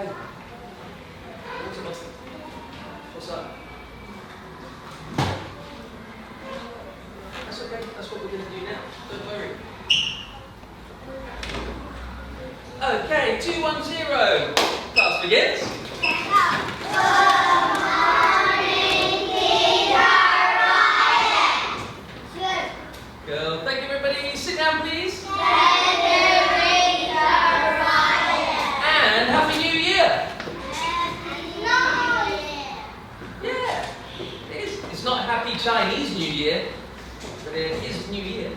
Hey. What's up? That's okay. That's what we're going to do now. Don't worry. Okay, 210. Class begins. Good. Thank you, everybody. Sit down, please. And Happy New Year. Yeah. It's not Happy Chinese New Year, but it is New Year.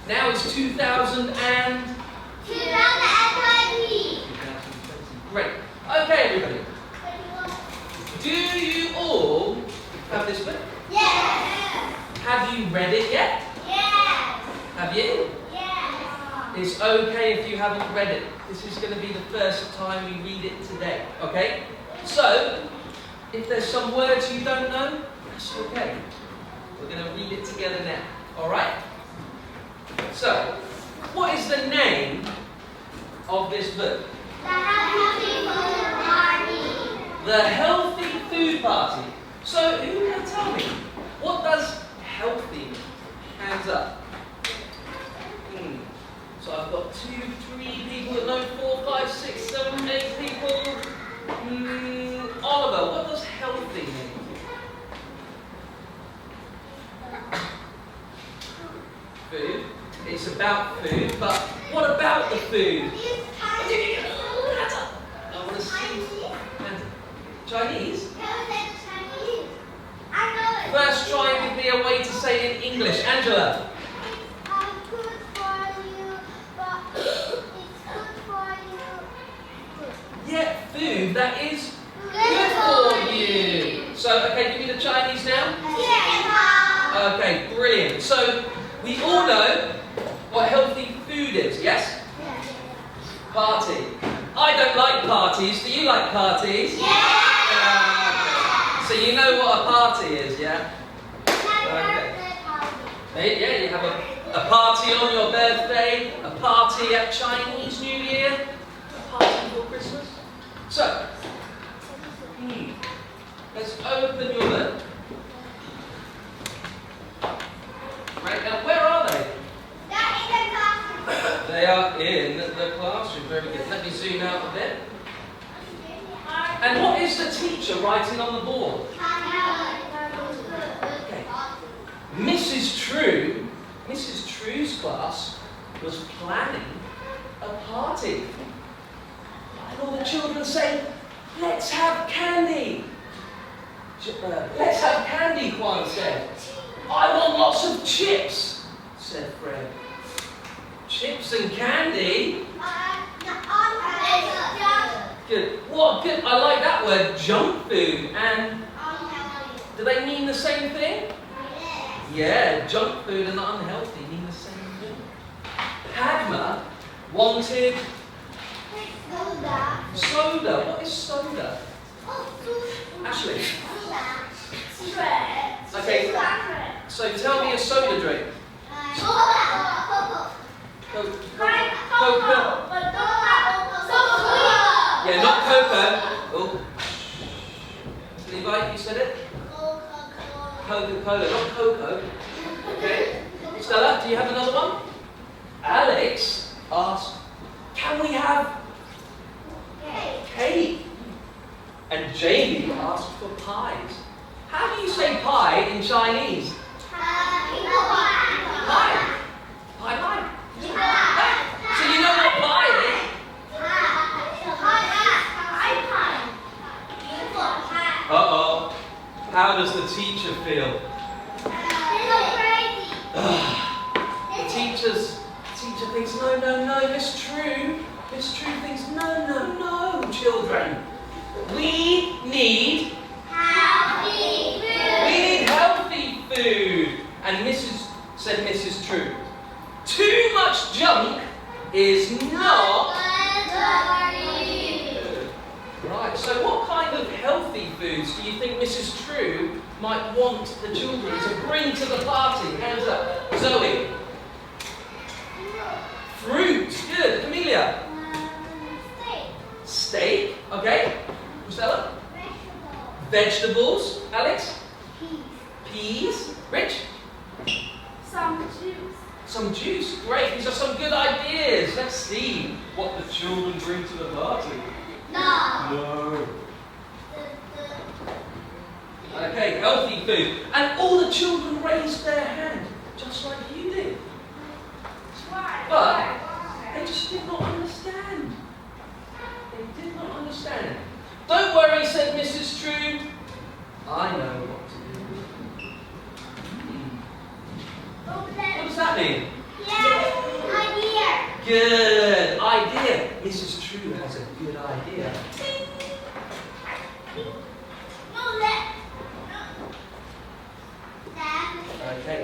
Now it's 2020. Great. Okay, everybody. Do you all have this book? Yes. Have you read it yet? Yes. Have you? Yes. It's okay if you haven't read it. This is going to be the first time we read it today. Okay? So, if there's some words you don't know, that's okay. We're going to read it together now. Alright? So, what is the name of this book? The Healthy Food Party. The Healthy Food Party. So, who can tell me? What does healthy mean? Hands up. So I've got 2, 3 people that know, 4, 5, 6, 7, 8 people. Oliver, what does healthy mean? Food. It's about food, but what about the food? Hands up. I want to see. Chinese? First, try and give me a way to say it in English. Angela. Good for you, but it's good for you. Yeah, food that is good for you. So, okay, give me the Chinese now. Yeah. Okay, brilliant. So, we all know what healthy food is, yes? Party. I don't like parties. Do you like parties? Yeah. So you know what a party is, yeah? Okay. Hey, yeah, you have a party on your birthday, a party at Chinese New Year, a party for Christmas. So, let's open your book. Right, now where are they? They are in the classroom. Very good. Let me zoom out a bit. And what is the teacher writing on the board? Okay. Mrs. True's class was planning a party. And all the children say, let's have candy. Let's have candy, Kwan said. I want lots of chips, said Fred. Chips and candy? Good. What good? I like that word, junk food. And do they mean the same thing? Yeah, junk food and unhealthy mean the same thing. Padma wanted soda. What is soda? Ashley. Okay, so tell me a soda drink. Coca. Yeah, not Coca. Oh. Levi, you said it? Coca-Cola, not Coco. Okay. Stella, do you have another one? Alex asked, can we have cake? And Jamie asked for pies. How do you say pie in Chinese? Pie. Pie. So you know what pie is? Uh-oh. How does the teacher feel? The teacher thinks, no, Miss True thinks, no, children. We need healthy food. And said Mrs. True, too much junk is not good. Right, so what kind of healthy foods do you think Mrs. True might want the children to bring to the party? Hands up. Zoe. Fruit. Good. Amelia. Steak. Okay. Stella? Vegetables. Alex? Peas. Rich? Some juice. Some juice. Great. These are some good ideas. Let's see what the children bring to the party. No. Okay, healthy food. And all the children raised their hand, just like you did. But they just did not understand. They did not understand. Don't worry, said Mrs. True. I know what to do. What does that mean? Idea. Good idea. Mrs. True has a good idea. Okay.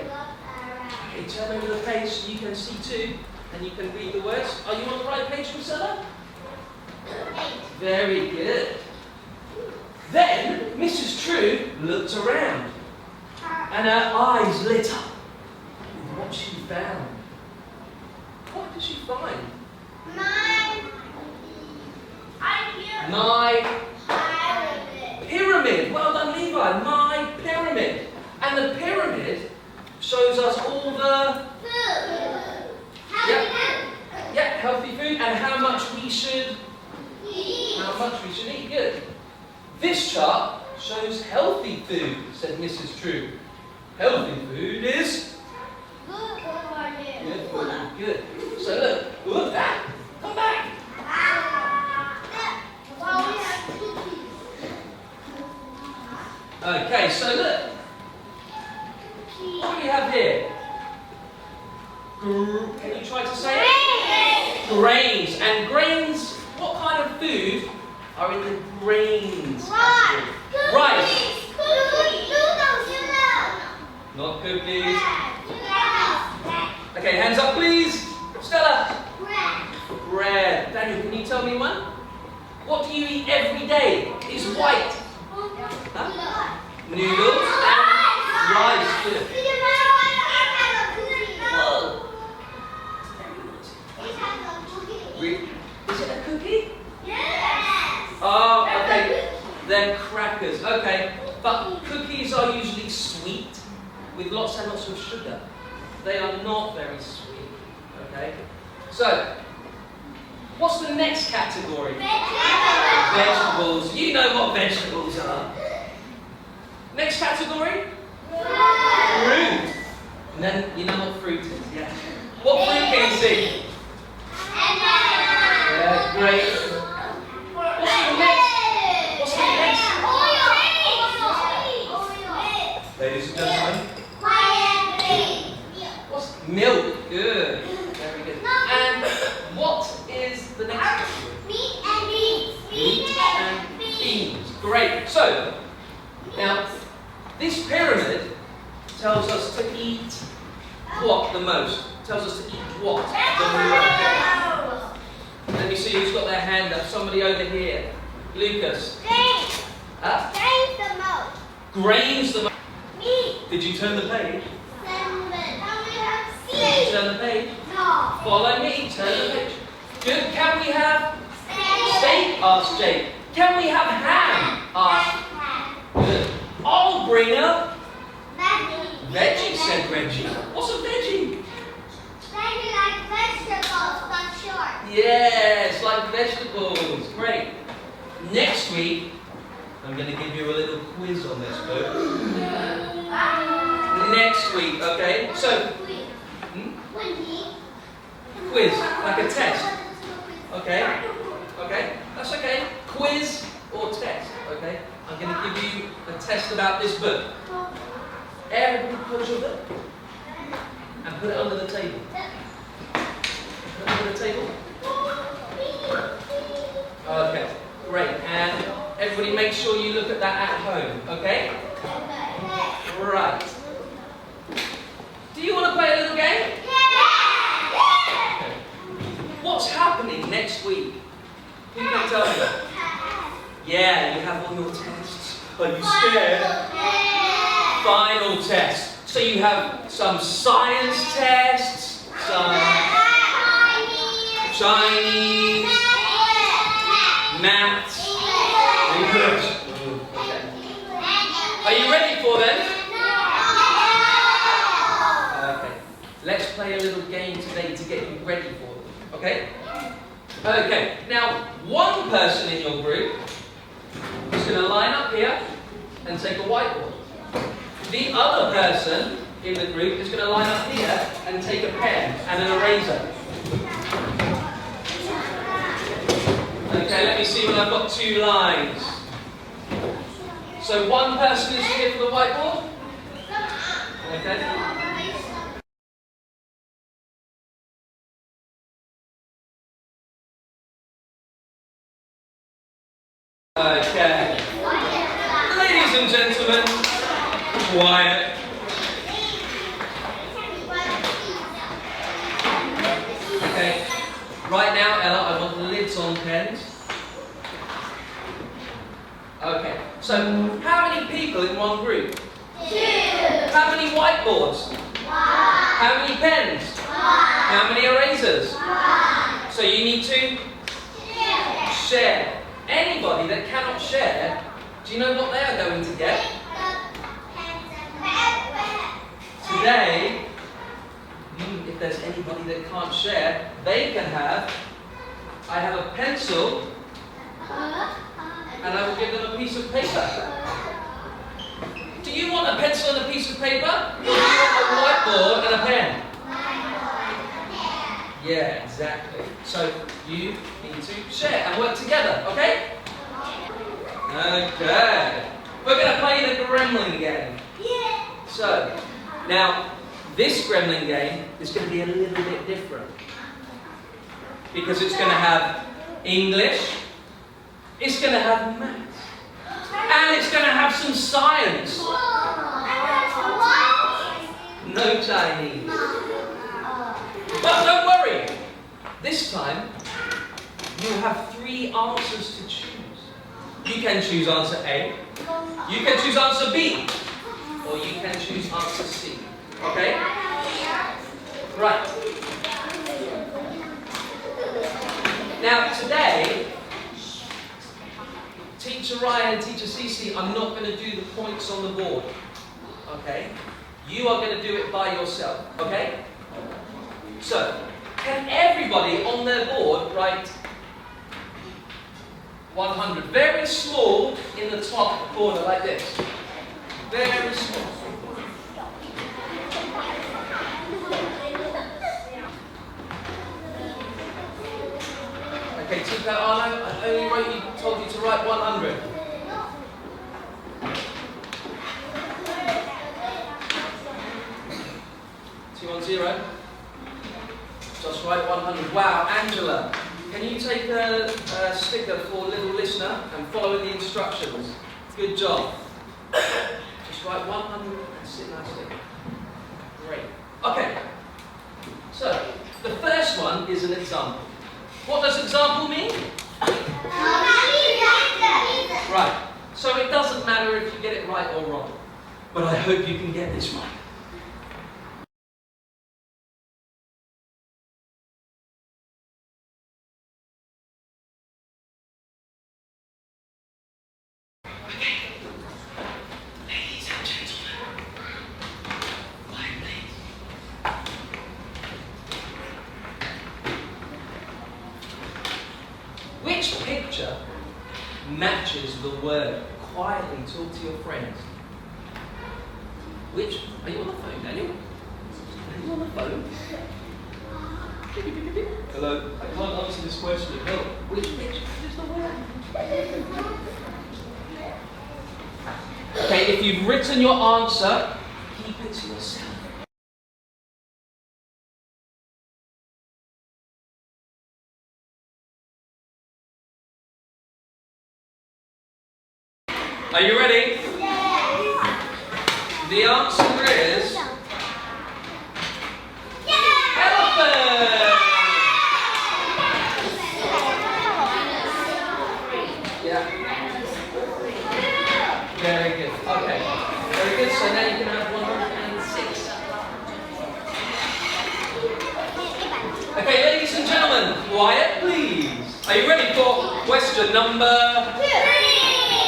Okay, turn over the page so you can see too, and you can read the words. Are you on the right page, Priscilla? Very good. Then Mrs. True looked around, and her eyes lit up with what she found. What did she find? My pyramid. Well done, Levi. My pyramid. And the pyramid shows us all the healthy food and how much we should eat. Good. This chart shows healthy food, said Mrs. True. Healthy food is good for you. Good. So look back. Come back. Okay, so look. What do we have here? Can you try to say it? Grains. And grains, what kind of food are in the grains category? Rice. Not cookies. Okay, hands up please. Stella. Bread. Daniel, can you tell me one? What do you eat every day? Is white. Huh? Noodles and rice. Good. Whoa. Is it a cookie? Yes. Oh, okay. Then crackers. Okay. But cookies are usually sweet with lots and lots of sugar. They are not very sweet. Okay. So, what's the next category? Vegetables. You know what vegetables are. Next category? Fruit. And then you know what fruit is, yeah. What fruit can you see? Yeah, great. What's the next? What's the next? Ladies and gentlemen. What's milk? Good. Very good. And what is the next category? Meat and beans. Great. So, now, this pyramid tells us to eat what the most? Tells us to eat what the most? Let me see who's got their hand up. Somebody over here. Lucas. Grains the most. Did you turn the page? Did you turn the page? No. Follow me. Turn the page. Good. Can we have steak? Asked Jake. Can we have ham? Asked. Good. I'll bring up veggie, said Reggie. What's a veggie? Veggie like vegetables, but short. Yes, like vegetables. Great. Next week, I'm going to give you a little quiz on this book. Next week, okay? So, quiz, like a test. Okay? Okay? That's okay. Quiz or test, okay? I'm going to give you a test about this book. Everybody put your book and put it under the table. Put it under the table. Okay, great. And everybody make sure you look at that at home, okay? Right. Do you want to play a little game? Okay. What's happening next week? Who can tell me? Yeah, you have all your tests. Are you scared? Final test. So you have some science tests, some Chinese, maths, Good. Okay. Are you ready for them? Okay. Let's play a little game today to get you ready for them. Okay? Okay. Now, one person in your group is going to line up here and take a whiteboard. The other person in the group is going to line up here and take a pen and an eraser. Okay, let me see when I've got 2 lines. So one person is here for the whiteboard. Okay. Okay. Ladies and gentlemen, quiet. Okay. Right now, Ella, I want the lids on pens. Okay. So, how many people in one group? 2. How many whiteboards? 1. How many pens? 1. How many erasers? 1. So you need to share. Anybody that cannot share, do you know what they are going to get? Today, if there's anybody that can't share, they can have, I have a pencil, and I will give them a piece of paper. Do you want a pencil and a piece of paper? Or do you want a whiteboard and a pen? Yeah, exactly. So you need to share and work together, okay? Okay. We're going to play the gremlin game. So, now, this gremlin game is going to be a little bit different. Because it's going to have English, it's going to have maths, and it's going to have some science. No Chinese. But don't worry, this time you have 3 answers to choose. You can choose answer A, you can choose answer B, or you can choose answer C. Okay? Right. Now today, Teacher Ryan and Teacher Cece are not going to do the points on the board. Okay? You are going to do it by yourself. Okay? So, can everybody on their board write 100? Very small in the top corner, like this. Very small. Okay, Tika Arno, I told you to write 100. Just write 100. Wow, Angela, can you take a sticker for little listener and follow the instructions? Good job. Just write 100 and sit nicely. Great. Okay. So, the first one is an example. What does example mean? Right. So it doesn't matter if you get it right or wrong. But I hope you can get this right. Which picture matches the word? Quietly talk to your friends. Which? Are you on the phone, Daniel? Are you on the phone? Hello? I can't answer this question. No. Which picture matches the word? Okay, if you've written your answer, keep it to yourself. Are you ready? Yes. The answer is elephant. Yeah. Very good. Okay. Very good. So now you can have 106. Okay, ladies and gentlemen, quiet, please. Are you ready for question number 3?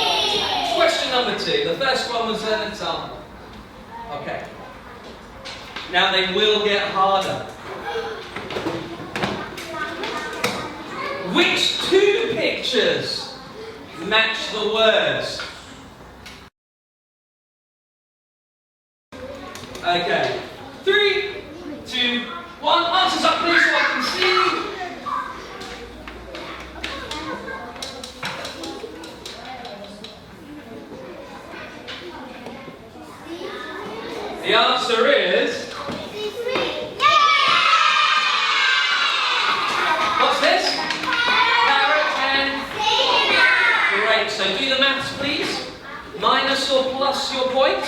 question number 2. The first one was an example. Okay. Now they will get harder. Which 2 pictures match the words? Okay. 3, 2, 1. Answers up, please, so I can see. The answer is. What's this? Carrot and. Great. So do the maths, please. Minus or plus your points.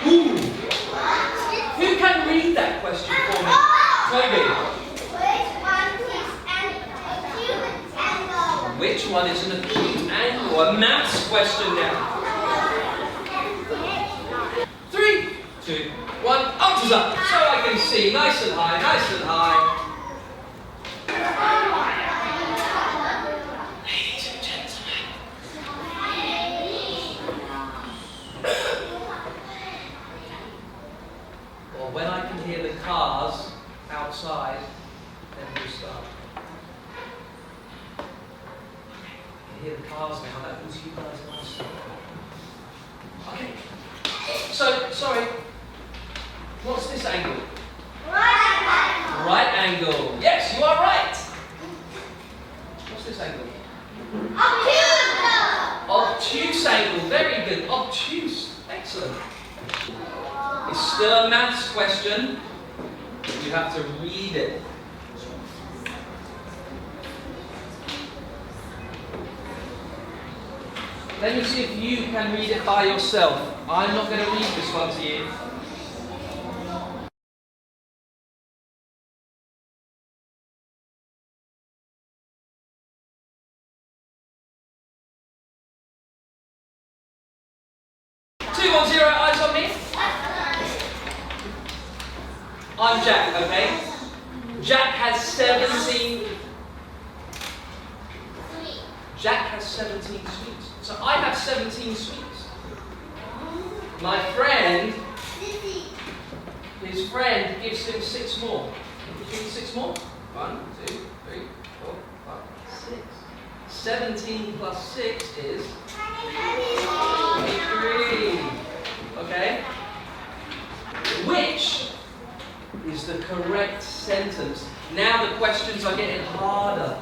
Ooh. Who can read that question for me? Toby. Which one is an acute angle? A maths question now. 3, 2, 1. Answers up, so I can see. Nice and high, nice and high. Ladies and gentlemen. Well, when I can hear the cars outside, then we'll start. I can hear the cars now, that means you guys are start. Okay. So, sorry, what's this angle? Right angle. Yes, you are right. What's this angle? Obtuse angle. Very good. Obtuse. Excellent. It's still a maths question. You have to read it. Let me see if you can read it by yourself. I'm not going to read this one to you. Eyes on me. I'm Jack, okay? Jack has 17. Jack has 17 sweets. So I have 17 sweets. My friend, his friend gives him 6 more. Give me 6 more. 1, 2, 3, 4, 5, 6. 17 plus 6 is 23. Okay? Which is the correct sentence? Now the questions are getting harder.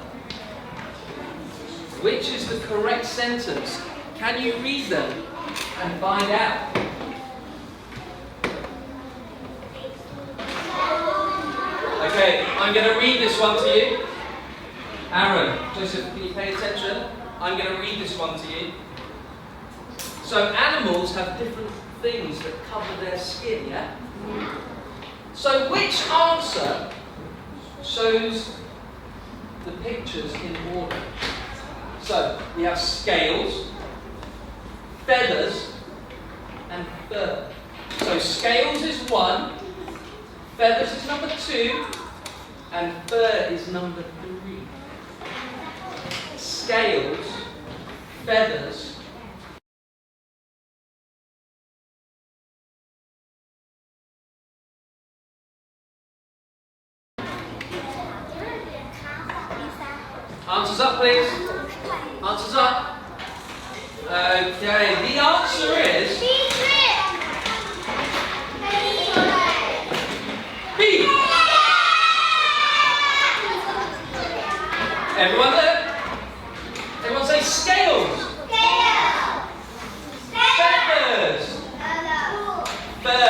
Which is the correct sentence? Can you read them and find out? Okay, I'm going to read this one to you. Aaron, Joseph, can you pay attention? I'm going to read this one to you. So animals have different things that cover their skin, yeah? So which answer shows the pictures in order? So we have scales, feathers, and fur. So scales is 1, feathers is number 2, and fur is number 3. Scales, feathers, answers up, please. Answers up. Okay, the answer is B. Everyone look. Everyone say scales. Feathers. Fur.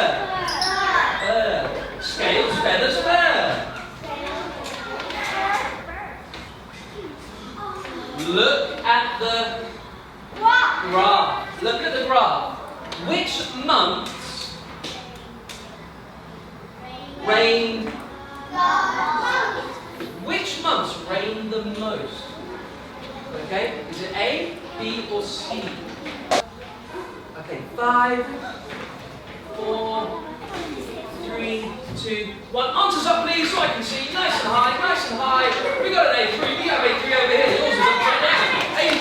Scales, feathers, fur. Look at the graph. Look at the graph. Which months rained? Which months rained the most? Okay, is it A, B, or C? Okay, 5, 4, 3, 2, 1. Answers up, please, so I can see. Nice and high, nice and high. We got an A3. We have A3 over here. Yours is up right now. A3,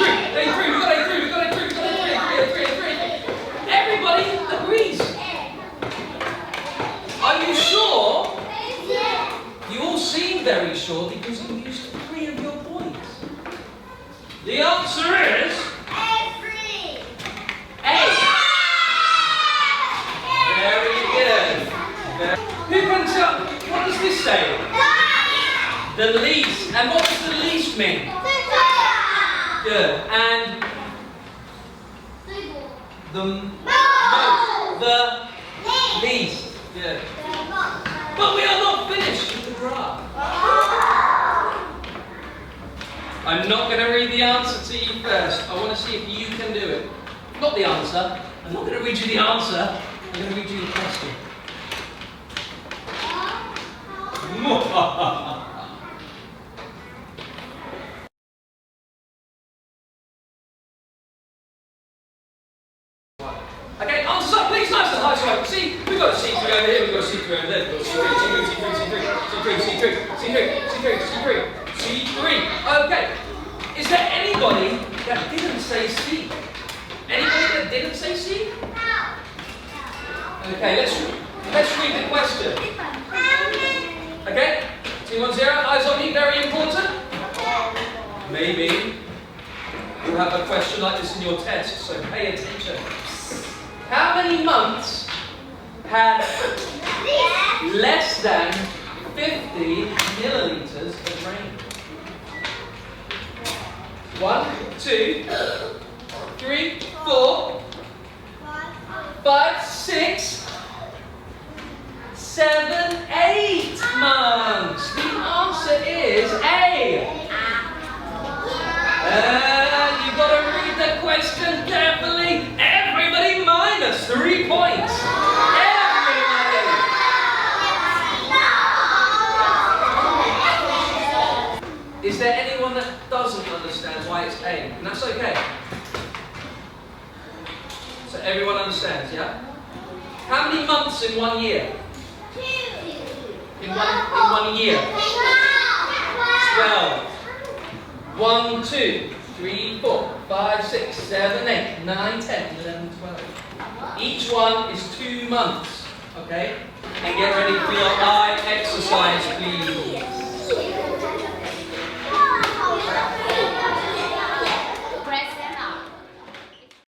we got A3, we got A3, we got The answer is Every. A. Very good. Who can tell? What does this say? The least. And what does the least mean? Good. And the most. The least. Good. But we are not finished with the graph. I'm not going to read the answer to you first. I want to see if you can do it. Not the answer. I'm not going to read you the answer. I'm going to read you the question. Okay, answers up, please. Nice and high. So, see, we've got a C3 over here, we've got a C3 over there, we've got C3. Okay. Is there anybody that didn't say C? Anybody that didn't say C? Okay, let's read the question. Okay? 210, eyes on me, very important. Maybe you'll have a question like this in your test, so pay attention. How many months had less than 50 milliliters of rain? 1, 2, 3, 4, 5, 6, 7, 8 months. The answer is A. You've got to read the question carefully. Everybody minus 3 points. Everybody. Is there anyone that doesn't understand why it's A? And that's okay. So everyone understands, yeah? How many months in 1 year? In one year? 12. 1, 2, 3, 4, 5, 6, 7, 8, 9, 10, 11, 12. Each one is 2 months, okay? And get ready for your eye exercise, please.